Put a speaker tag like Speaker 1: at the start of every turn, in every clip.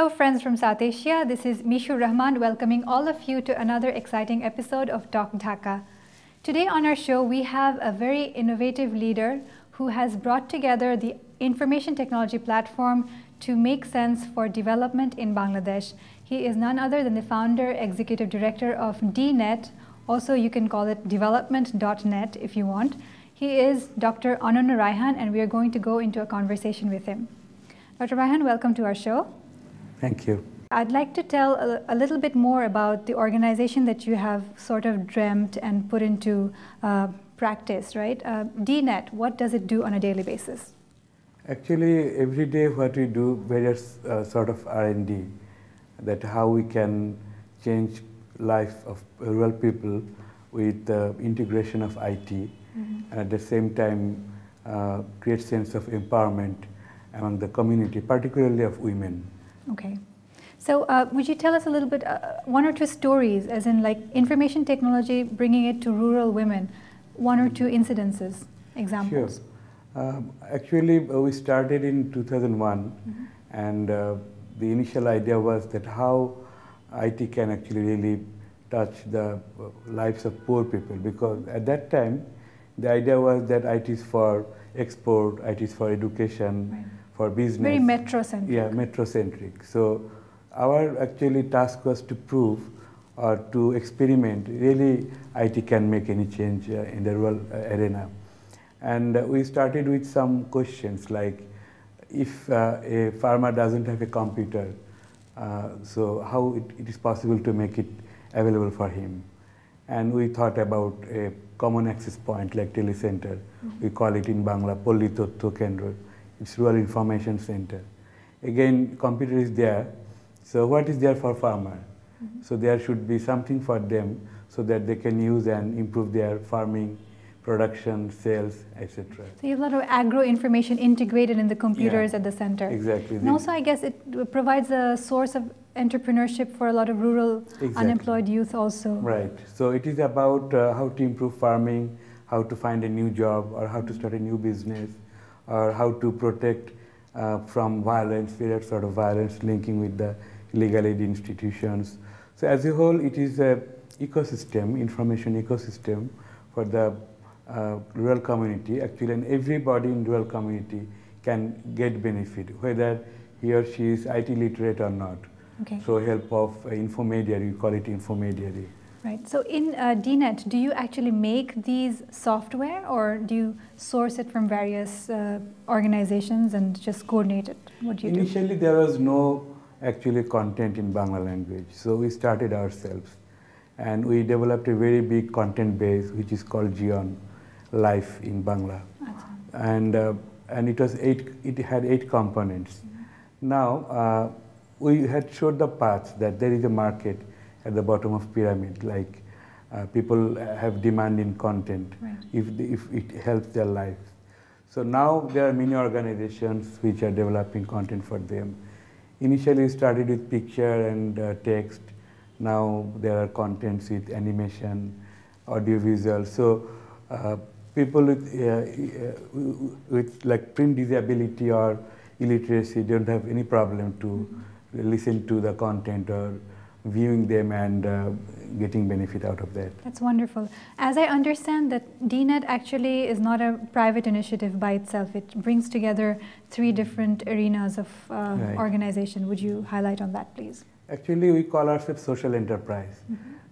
Speaker 1: Hello friends from Southasia, this is Mishu Rahman welcoming all of you to another exciting episode of Talk Dhaka. Today on our show we have a very innovative leader who has brought together the information technology platform to make sense for development in Bangladesh. He is none other than the founder, executive director of DNet, also you can call it development.net if you want. He is Dr. Ananya Raihan and we are going to go into a conversation with him. Dr. Raihan, welcome to our show.
Speaker 2: Thank you.
Speaker 1: I'd like to tell a little bit more about the organization that you have sort of dreamt and put into practice, right? DNet, what does it do on a daily basis?
Speaker 2: Actually, every day what we do, various sort of R&D, that how we can change life of rural people with the integration of IT, and at the same time create sense of empowerment among the community, particularly of women.
Speaker 1: Okay. So would you tell us a little bit, one or two stories, as in like information technology, bringing it to rural women, one or two incidences, examples?
Speaker 2: Sure. Actually, we started in 2001, and the initial idea was that how IT can actually really touch the lives of poor people, because at that time, the idea was that IT is for export, IT is for education, right, for business.
Speaker 1: Very metro-centric.
Speaker 2: Yeah, metro-centric. So our actually task was to prove or to experiment, really IT can make any change in the rural arena. And we started with some questions like, if a farmer doesn't have a computer, so how it is possible to make it available for him? And we thought about a common access point like telecenter. We call it in Bangla, Polli Tottho Kendra. It's Rural Information Center. Again, computer is there. So what is there for farmer? So there should be something for them so that they can use and improve their farming, production, sales, etc.
Speaker 1: So you have a lot of agro information integrated in the computers at the center.
Speaker 2: Exactly.
Speaker 1: And also I guess it provides a source of entrepreneurship for a lot of rural unemployed youth also.
Speaker 2: Right. So it is about how to improve farming, how to find a new job, or how to start a new business, or how to protect from violence, various sort of violence linking with the legal aid institutions. So as a whole, it is an ecosystem, information ecosystem for the rural community actually, and everybody in rural community can get benefit, whether he or she is IT literate or not.
Speaker 1: Okay.
Speaker 2: So help of intermediary, we call it intermediary.
Speaker 1: Right. So in DNet, do you actually make these software or do you source it from various organizations and just coordinate it? What do you do?
Speaker 2: Initially, there was no actually content in Bangla language. So we started ourselves and we developed a very big content base which is called Jion Life in Bangla. And it was it had 8 components. Now, we had showed the path that there is a market at the bottom of pyramid, like people have demand in content, right, if it helps their life. So now there are many organizations which are developing content for them. Initially started with picture and text. Now there are contents with animation, audio visual. So people with like print disability or illiteracy don't have any problem to listen to the content or viewing them and getting benefit out of that.
Speaker 1: That's wonderful. As I understand that DNet actually is not a private initiative by itself. It brings together 3 different arenas of
Speaker 2: right,
Speaker 1: organization. Would you highlight on that, please?
Speaker 2: Actually, we call ourselves social enterprise.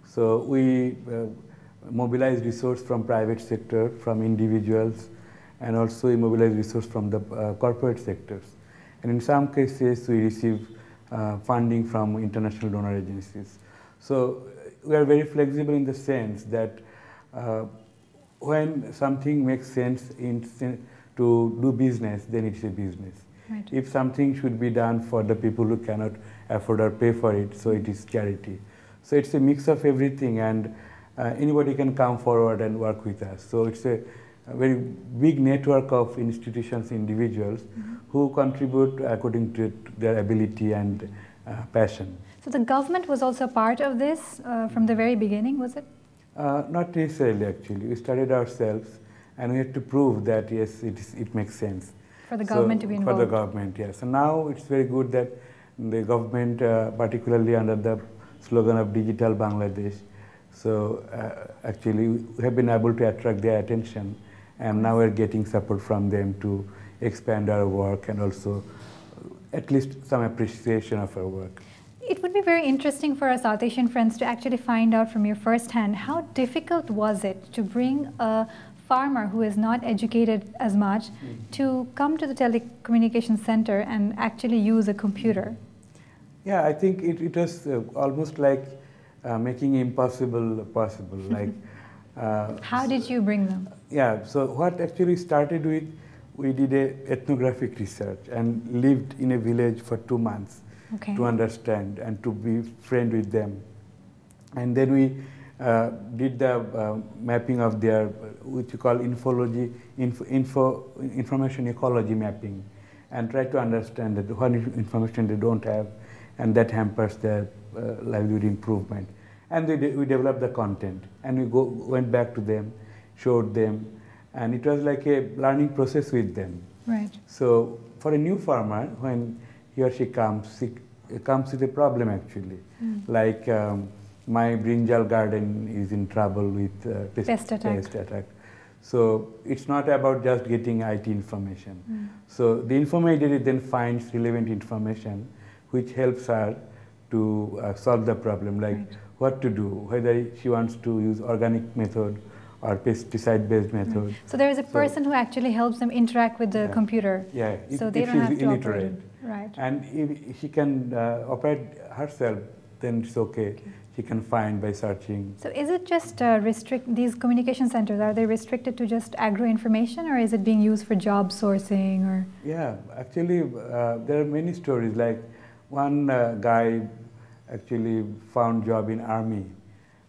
Speaker 2: So we mobilize resource from private sector, from individuals, and also we mobilize resource from the corporate sectors. And in some cases, we receive funding from international donor agencies. So we are very flexible in the sense that when something makes sense to do business, then it's a business. Right. If something should be done for the people who cannot afford or pay for it, so it is charity. So it's a mix of everything, and anybody can come forward and work with us. So it's a very big network of institutions, individuals who contribute according to their ability and passion.
Speaker 1: So the government was also part of this from the very beginning, was it?
Speaker 2: Not necessarily, actually. We studied ourselves and we had to prove that yes, it makes sense.
Speaker 1: For the government to be involved.
Speaker 2: For the government, yes. So now it's very good that the government, particularly under the slogan of Digital Bangladesh. So actually we have been able to attract their attention, and now we're getting support from them to expand our work and also at least some appreciation of our work.
Speaker 1: It would be very interesting for our South Asian friends to actually find out from your first hand, how difficult was it to bring a farmer who is not educated as much to come to the telecommunications center and actually use a computer?
Speaker 2: Yeah, I think it was almost like making impossible possible. Like,
Speaker 1: how did you bring them?
Speaker 2: Yeah, so what actually started with, we did a ethnographic research and lived in a village for 2 months to understand and to be friend with them. And then we did the mapping of their, which we call information ecology mapping, and try to understand that what information they don't have, and that hampers their livelihood improvement. And we developed the content, and we went back to them, showed them, and it was like a learning process with them.
Speaker 1: Right.
Speaker 2: So for a new farmer, when he or she comes with a problem actually, like my brinjal garden is in trouble with pest attack. So it's not about just getting IT information. So the intermediary then finds relevant information which helps her to solve the problem, like what to do, whether she wants to use organic method or pesticide-based method.
Speaker 1: So there is a person who actually helps them interact with the computer.
Speaker 2: Yeah,
Speaker 1: so
Speaker 2: if
Speaker 1: they don't have to
Speaker 2: illiterate.
Speaker 1: operate. Right.
Speaker 2: And if she can operate herself, then it's okay. She can find by searching.
Speaker 1: So is it just these communication centers, are they restricted to just agro information, or is it being used for job sourcing? Or?
Speaker 2: Yeah, actually there are many stories. Like one guy actually found job in army,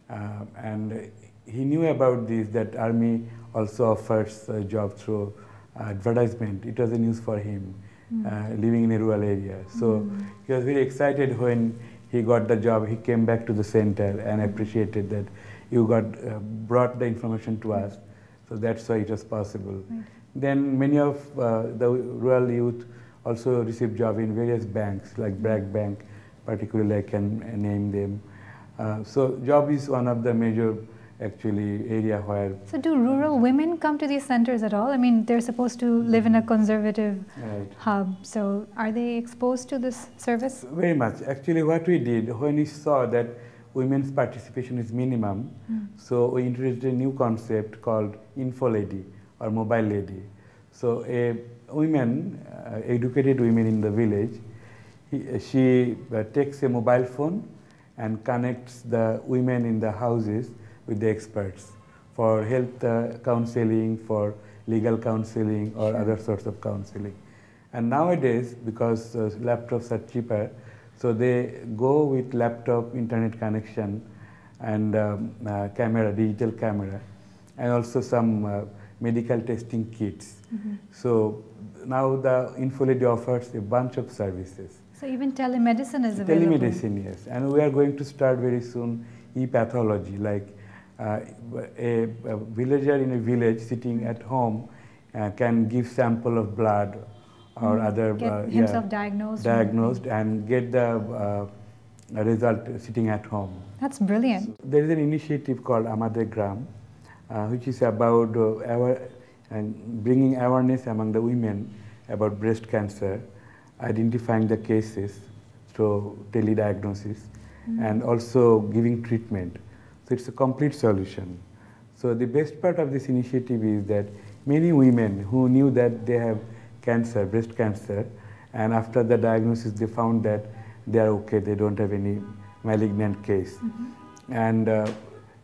Speaker 2: and he knew about this, that army also offers a job through advertisement. It was a news for him, living in a rural area. So he was very excited when he got the job. He came back to the center and appreciated that you brought the information to us. So that's why it was possible. Then many of the rural youth also received job in various banks, like Bragg Bank, particularly I can name them. So job is one of the major actually area where...
Speaker 1: So do rural women come to these centers at all? I mean, they're supposed to live in a conservative hub. So are they exposed to this service?
Speaker 2: Very much. Actually, what we did, when we saw that women's participation is minimum, so we introduced a new concept called Info Lady or Mobile Lady. So a woman, educated women in the village, she takes a mobile phone and connects the women in the houses with the experts for health counseling, for legal counseling, or other sorts of counseling. And nowadays, because laptops are cheaper, so they go with laptop internet connection and camera, digital camera, and also some medical testing kits. So now the InfoLady offers a bunch of services.
Speaker 1: So even telemedicine is available?
Speaker 2: Telemedicine, yes. And we are going to start very soon e-pathology, like a villager in a village sitting at home can give sample of blood or other...
Speaker 1: Get himself diagnosed
Speaker 2: and get the result sitting at home.
Speaker 1: That's brilliant.
Speaker 2: So there is an initiative called Amader Gram, which is about bringing awareness among the women about breast cancer, identifying the cases through telediagnosis, and also giving treatment. So it's a complete solution. So the best part of this initiative is that many women who knew that they have cancer, breast cancer, and after the diagnosis they found that they are okay, they don't have any malignant case. And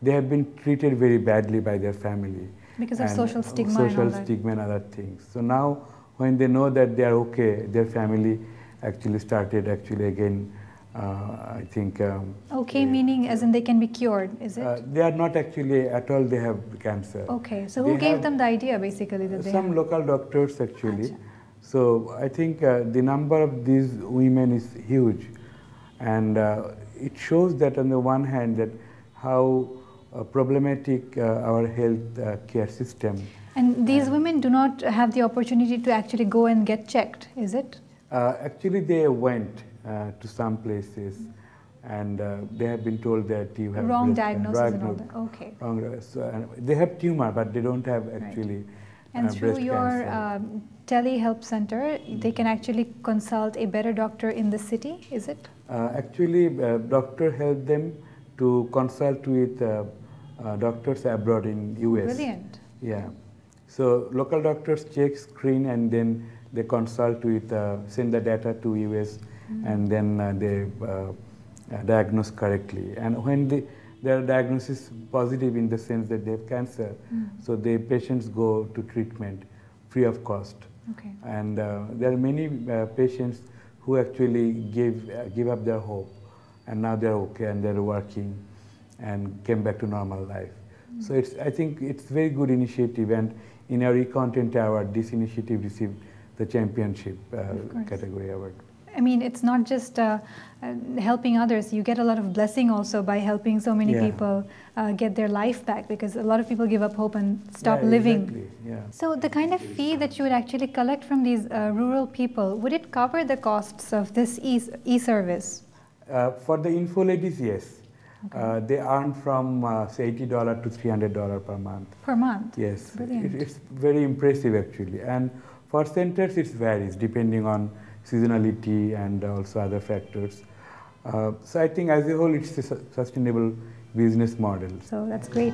Speaker 2: they have been treated very badly by their family.
Speaker 1: Because of social stigma
Speaker 2: and other things. So now when they know that they are okay, their family actually started again, I think...
Speaker 1: okay, meaning as in they can be cured, is it?
Speaker 2: They are not actually at all, they have cancer.
Speaker 1: Okay, so who gave them the idea basically that they
Speaker 2: Some local doctors actually. So I think the number of these women is huge, and it shows that on the one hand that how problematic our health care system.
Speaker 1: And these women do not have the opportunity to actually go and get checked, is it?
Speaker 2: Actually they went to some places, and they have been told that you have
Speaker 1: wrong diagnosis and all that. Okay.
Speaker 2: Wrong, so, they have tumor, but they don't have actually.
Speaker 1: And through your tele-help center, they can actually consult a better doctor in the city, is it?
Speaker 2: Actually, doctor help them to consult with doctors abroad in US.
Speaker 1: Brilliant.
Speaker 2: Yeah. So local doctors check screen and then they consult with, send the data to US, and then they diagnose correctly. And when their diagnosis positive in the sense that they have cancer, so the patients go to treatment free of cost.
Speaker 1: Okay.
Speaker 2: And there are many patients who actually give up their hope, and now they're okay and they're working and came back to normal life. So I think it's very good initiative, and in our e-content award, this initiative received the championship category award.
Speaker 1: I mean, it's not just helping others. You get a lot of blessing also by helping so many people get their life back, because a lot of people give up hope and stop living.
Speaker 2: Exactly. Yeah.
Speaker 1: So the kind of fee that you would actually collect from these rural people, would it cover the costs of this e-service?
Speaker 2: For the info ladies, yes. Okay. They earn from say $80 to $300 per month.
Speaker 1: Per month?
Speaker 2: Yes.
Speaker 1: Brilliant.
Speaker 2: It's very impressive actually. And for centers, it varies depending on seasonality and also other factors. So I think as a whole, it's a sustainable business model.
Speaker 1: So that's great.